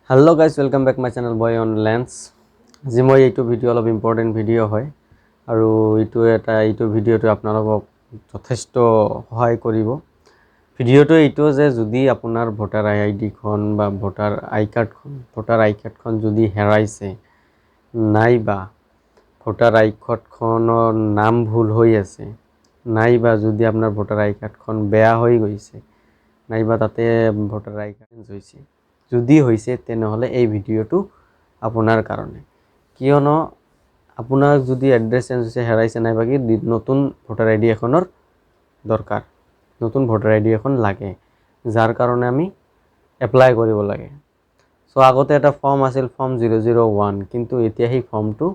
Hello guys, welcome back my channel Boy on Lens. আজি মই এইটো ভিডিও অলপ ইম্পৰ্টেণ্ট ভিডিও হয় আৰু এইটো ভিডিওটো আপোনালোকক যথেষ্ট সহায় কৰিব। ভিডিওটো এইটো যে যদি আপোনাৰ ভোটাৰ আইডি খন বা ভোটাৰ আই কাৰ্ডখন যদি হেৰাইছে নাইবা ভোটাৰ আই কাৰ্ডখনৰ নাম ভুল হৈ আছে নাইবা যদি আপোনাৰ ভোটাৰ আই কাৰ্ডখন বেয়া হৈ গৈছে নাইবা তাতে ভোটাৰ আই কাৰ্ড হৈছে যদি হৈছে তেনেহলে এই ভিডিওটো আপোনাৰ কাৰণে কিয়নো আপোনাৰ যদি এড্ৰেছ চেঞ্জ হৈছে হেৰাইছে নাইবা কি নতুন ভোটাৰ আইডি এখনৰ দৰকাৰ নতুন ভোটাৰ আইডি এখন লাগে যাৰ কাৰণে আমি এপ্লাই কৰিব লাগে সো আগতে এটা ফৰ্ম আছিল ফৰ্ম 001 কিন্তু এতিয়া সেই ফৰ্মটো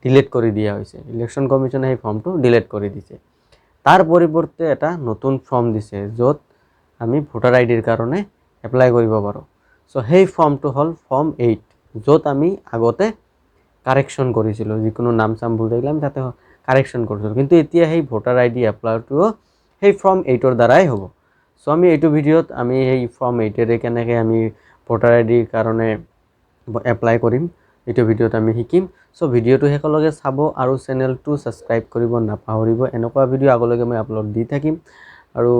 ডিলিট কৰি দিয়া হৈছে ইলেকশন কমিশনে সেই ফৰ্মটো ডিলিট কৰি দিছে তাৰ পৰিৱৰ্তে এটা নতুন ফৰ্ম দিছে য'ত আমি ভোটাৰ আইডিৰ কাৰণে এপ্লাই কৰিব পাৰো সো সেই ফৰ্মটো হল ফৰ্ম 8 য'ত আমি আগতে কাৰেকশন কৰিছিলো যিকোনো নাম চাম ভুল থাকিলে আমি তাতে কাৰেকশন কৰিছিলো কিন্তু এতিয়া সেই ভোটাৰ আইডি এপ্লাইটো সেই ফৰ্ম 8 ৰ দ্বাৰাই হ'ব সো আমি এইটো ভিডিওত আমি সেই ফৰ্ম 8 এৰে কেনেকৈ আমি ভোটাৰ আইডিৰ কাৰণে এপ্লাই কৰিম এইটো ভিডিওত আমি শিকিম সো ভিডিওটো শেষলৈকে চাব আৰু চেনেলটো সাবস্ক্ৰাইব কৰিব নাপাহৰিব এনেকুৱা ভিডিও আগলৈকে মই আপলোড দি থাকিম আৰু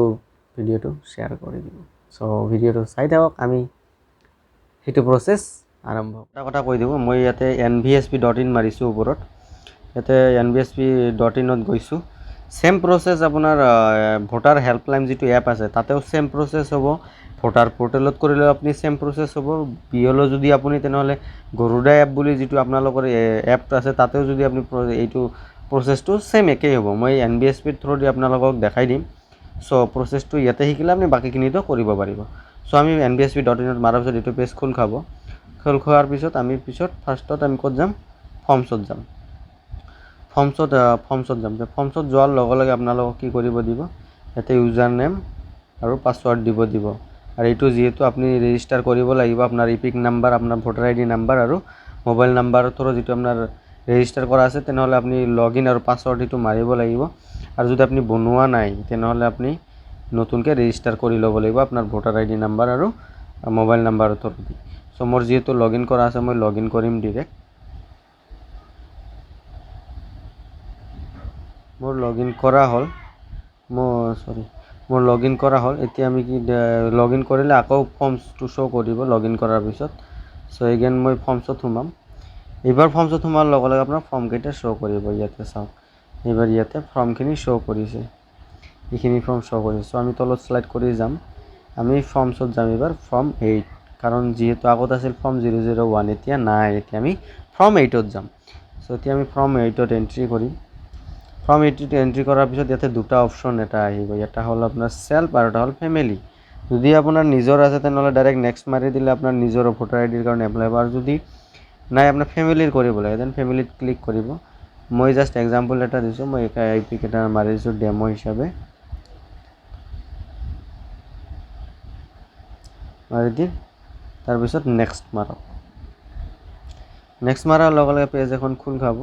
ভিডিওটো শ্বেয়াৰ কৰি দিব সো ভিডিওটো চাই থাকক আমি সেইটো প্ৰসেস আৰম্ভ এটা কথা কৈ দিব মই ইয়াতে nvsp.in মাৰিছো ওপৰত ইয়াতে nvsp.in ত গৈছো সেম প্ৰসেস আপোনাৰ ভোটাৰ হেল্পলাইন যেটো এপ আছে তাতেও সেম প্ৰসেস হ'ব ভোটাৰ পোৰ্টেলত কৰিলে আপুনি সেম প্ৰসেস হ'ব বিএলও যদি আপুনি তেনেহলে গৰুডা এপ বুলি যেটো আপোনালোকৰ এপ আছে তাতেও যদি আপুনি এইটো প্ৰসেসটো সেম একেই হ'ব মই nvsp থ্ৰু দি আপোনালোকক দেখাই দিম সো প্ৰসেসটো ইয়াতে শিকিলে আপুনি বাকিখিনিতো কৰিব পাৰিব সো আমি nvsp.in ত মাৰাৰ পিছত এইটো পেজ খোল খাব খোল খোৱাৰ পিছত আমি ফাৰ্ষ্টত আমি ক'ত যাম ফৰ্মছত যাম ফৰ্মছত যোৱাৰ লগে লগে আপোনালোকক কি কৰিব দিব ইয়াতে ইউজাৰ নেম আৰু পাসওয়াৰ্ড দিব আৰু এইটো যেহেতু আপুনি ৰেজিষ্টাৰ কৰিব লাগিব আপোনাৰ ইপিক নাম্বাৰ আপোনাৰ ভোটাৰ আইডি নাম্বাৰ আৰু মোবাইল নাম্বাৰৰ থ্ৰু যেটো আপোনাৰ ৰেজিষ্টাৰ কৰা আছে তেনেহলে আপুনি লগইন আৰু পাসওয়াৰ্ড এটো মাৰিব লাগিব আৰু যদি আপুনি বনোৱা নাই তেনেহলে আপুনি নতুনকে ৰেজিষ্টাৰ কৰি ল'ব লাগিব আপোনাৰ ভোটাৰ আইডি নাম্বাৰ আৰু মোবাইল নাম্বাৰৰ থ্ৰু দি সো মোৰ যেহেতু লগইন কৰা আছে মই লগইন কৰিম ডাইৰেক্ট মোৰ লগইন কৰা হল মোৰ লগইন কৰা হল এতিয়া আমি কি লগইন কৰিলে আকৌ ফৰ্মটো শো কৰিব লগইন কৰাৰ পিছত সো এগেইন মই ফৰ্মছত সোমাম এবাৰ ফৰ্মছত সোমাৰ লগে লগে আপোনাৰ ফৰ্ম কেইটা শো কৰিব ইয়াতে চাওক এবাৰ ইয়াতে ফৰ্মখিনি শো কৰিছে এইখিনি ফৰ্ম শো কৰিছে সো আমি তলত স্লাইড কৰি যাম আমি ফৰ্মছত যাম এবাৰ ফৰ্ম 8 কাৰণ যেহেতু আগত আছিল ফৰ্ম 001 এতিয়া নাই এতিয়া আমি ফৰ্ম 8 ত যাম সো এতিয়া আমি ফৰ্ম 8 ত এন্ট্ৰি কৰিম ফৰ্ম 8 ত এন্ট্ৰি কৰাৰ পিছত ইয়াতে দুটা অপচন এটা আহিব এটা হল আপোনাৰ সেলফ আৰু এটা হল ফ্যামিলি যদি আপোনাৰ নিজৰ আছে তেনেহলে ডাইৰেক্ট নেক্সট মাৰি দিলে আপোনাৰ নিজৰ ভোটাৰ আইডিৰ কাৰণে এপ্লাই হ'ব আৰু যদি নাই আপোনাৰ ফ্যামিলিৰ কৰিব লাগে দেন ফ্যামিলিত ক্লিক কৰিব মই জাস্ট এক্সাম্পল এটা দিছো মই আইপি এটা মাৰিছো ডেমো হিচাপে মাৰি দি তাৰ পিছত নেক্সট মাৰক নেক্সট মাৰাৰ লগে লগে পেজ এখন খুল খাব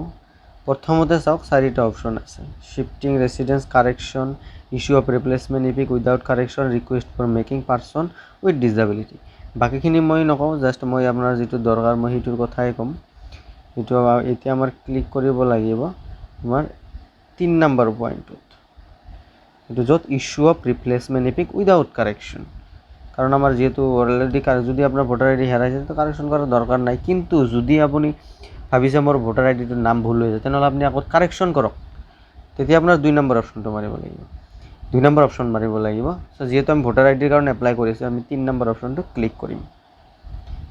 প্ৰথমতে চাওক চাৰিটা অপচন আছে shifting residence correction issue of replacement EPIC without correction request for making person with disability বাকিখিনি মই নকওঁ জাস্ট মই আপোনাৰ যেটো দৰকাৰ মই হিটোৰ কথাই কম এটো এতিয়া আমাৰ ক্লিক কৰিব লাগিব আমাৰ 3 নম্বৰ পইণ্টত এটো যত issue of replacement EPIC without কাৰেকশন কারণ আমার যেহেতু অলরেডি যদি আপনার ভোটার আইডি হেরাইছে তো কারেকশন করার দরকার নাই কিন্তু যদি আপনি ভাবিছে মোর ভোটার আইডিটোৰ নাম ভুল হৈ যায় তেনেহলে আপনি আকৌ কাৰেকশন কৰক তেতিয়া আপোনাৰ 2 নম্বৰ অপশনটো মাৰিব লাগিব 2 নম্বৰ অপশন মাৰিব লাগিব সো যেহেতু আমি ভোটাৰ আইডিৰ কাৰণে এপ্লাই কৰিছো আমি 3 নম্বৰ অপশনটো ক্লিক কৰিম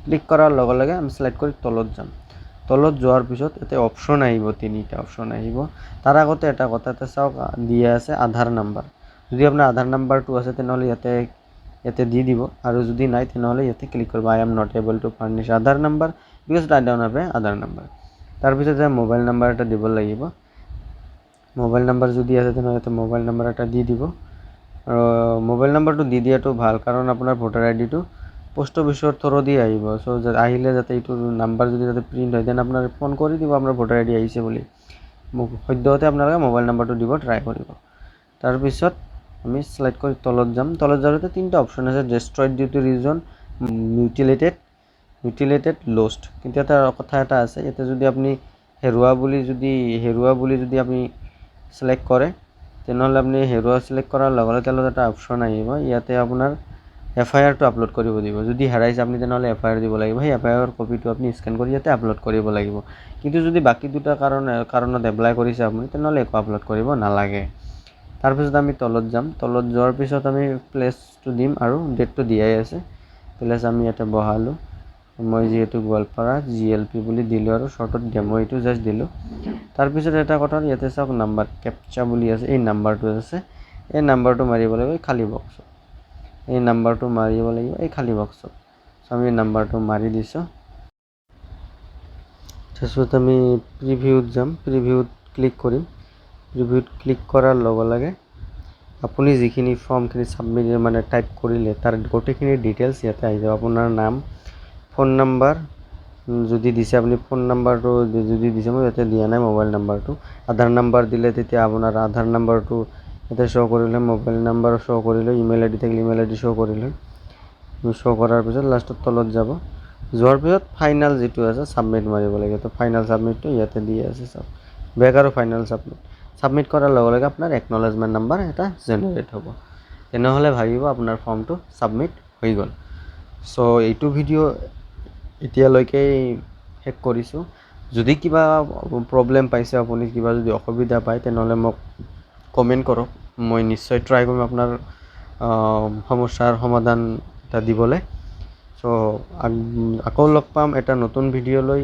ক্লিক কৰাৰ লগে লগে আমি সিলেক্ট কৰি তলত যাম তলত যোৱাৰ পিছত এতে অপশন আহিব তিনিটা অপশন আহিব তাৰ আগতে এটা কথা এটা চাওক দিয়া আছে আধাৰ নম্বৰ যদি আপোনাৰ আধাৰ নম্বৰটো আছে তেনেহলে ইয়াতে দি দিব আৰু যদি নাই তেনেহলে ইয়াতে ক্লিক কৰিব I am not able to furnish Aadhaar number because I don't have Aadhaar number তাৰ পিছত মোবাইল নম্বৰ এটা দিব লাগিব মোবাইল নম্বৰ যদি আছে তেনেহলে ইয়াতে মোবাইল নম্বৰ এটা দি দিব আৰু মোবাইল নম্বৰটো দি দিয়াটো ভাল কাৰণ আপোনাৰ ভোটাৰ আইডিটো পোষ্ট অফিসৰ থ্ৰু দি আহিব সো আহিলে যাতে এইটো নাম্বাৰ যদি যাতে প্ৰিন্ট হয় দেন আপোনাৰ ফোন কৰি দিব আপোনাৰ ভোটাৰ আইডি আহিছে বুলি সদ্যহতে আপোনালোকে মোবাইল নম্বৰটো দিব ট্ৰাই কৰিব তাৰ পিছত আমি সিলেক্ট কৰি তলত যাম তলত যাওঁতে তিনটা অপশন আছে destroyed due to reason mutilated mutilated lost. কিন্তু এটা কথা এটা আছে, ইয়াতে যদি আপুনি হেৰুৱা বুলি যদি আপুনি সিলেক্ট কৰে তেনেহ'লে আপুনি হেৰুৱা সিলেক্ট কৰাৰ লগে লগে তলত এটা অপশ্যন আহিব, ইয়াতে আপোনাৰ FIRটো আপলোড কৰিব দিব। যদি হেৰাইছে আপুনি তেনেহ'লে FIR দিব লাগিব, সেই FIR কপিটো আপুনি স্কেন কৰি ইয়াতে আপলোড কৰিব লাগিব। কিন্তু যদি বাকী দুটা কাৰণত এপ্লাই কৰিছে আপুনি তেনেহ'লে একো আপলোড কৰিব নালাগে। তাৰপিছত আমি তলত যাম, তলত যোৱাৰ পিছত আমি প্লেচটো দিম আৰু ডেটটো দিয়াই আছে, প্লেচ আমি ইয়াতে বহালোঁ। মই যিহেতু গোৱালপাৰা GLP বুলি দিলোঁ আৰু শ্বৰ্টত ডেমো এইটো জাষ্ট দিলোঁ। তাৰপিছত এটা কথা ইয়াতে চাওক নাম্বাৰ কেপচা বুলি আছে, এই নাম্বাৰটো আছে, এই নাম্বাৰটো মাৰিব লাগিব এই খালী বক্সত, এই নাম্বাৰটো মাৰিব লাগিব এই খালী বক্সত। চ' আমি নাম্বাৰটো মাৰি দিছোঁ। তাৰপিছত আমি প্ৰিভিউত যাম, প্ৰিভিউত ক্লিক কৰিম। প্ৰিভিউত ক্লিক কৰাৰ লগে লগে আপুনি যিখিনি ফৰ্মখিনি ছাবমিট মানে টাইপ কৰিলে তাৰ গোটেইখিনি ডিটেইলছ ইয়াতে আহি যাব। আপোনাৰ নাম, ফোন নাম্বাৰ যদি দিছে আপুনি ফোন নাম্বাৰটো যদি দিছে, মই ইয়াতে দিয়া নাই মোবাইল নাম্বাৰটো। আধাৰ নাম্বাৰ দিলে তেতিয়া আপোনাৰ আধাৰ নাম্বাৰটো ইয়াতে শ্ব' কৰিলে, মোবাইল নাম্বাৰ শ্ব' কৰিলে, ইমেইল ID থাকিলে ইমেইল ID শ্ব' কৰিলে। শ্ব' কৰাৰ পিছত লাষ্টত তলত যাব, যোৱাৰ পিছত ফাইনেল যিটো আছে ছাবমিট মাৰিব লাগে। তো ফাইনেল ছাবমিটটো ইয়াতে দি আছে চাওক, বেক আৰু ফাইনেল ছাবমিট কৰাৰ লগে লগে আপোনাৰ একনলেজমেণ্ট নাম্বাৰ এটা জেনেৰেট হ'ব। তেনেহ'লে ভাবিব আপোনাৰ ফৰ্মটো ছাবমিট হৈ গ'ল। চ' এইটো ভিডিঅ' এতিয়ালৈকে শেষ কৰিছোঁ। যদি কিবা প্ৰব্লেম পাইছে আপুনি, কিবা যদি অসুবিধা পায় তেনেহ'লে মোক কমেণ্ট কৰক, মই নিশ্চয় ট্ৰাই কৰিম আপোনাৰ সমস্যাৰ সমাধান এটা দিবলৈ। চ' আকৌ লগ পাম এটা নতুন ভিডিঅ' লৈ।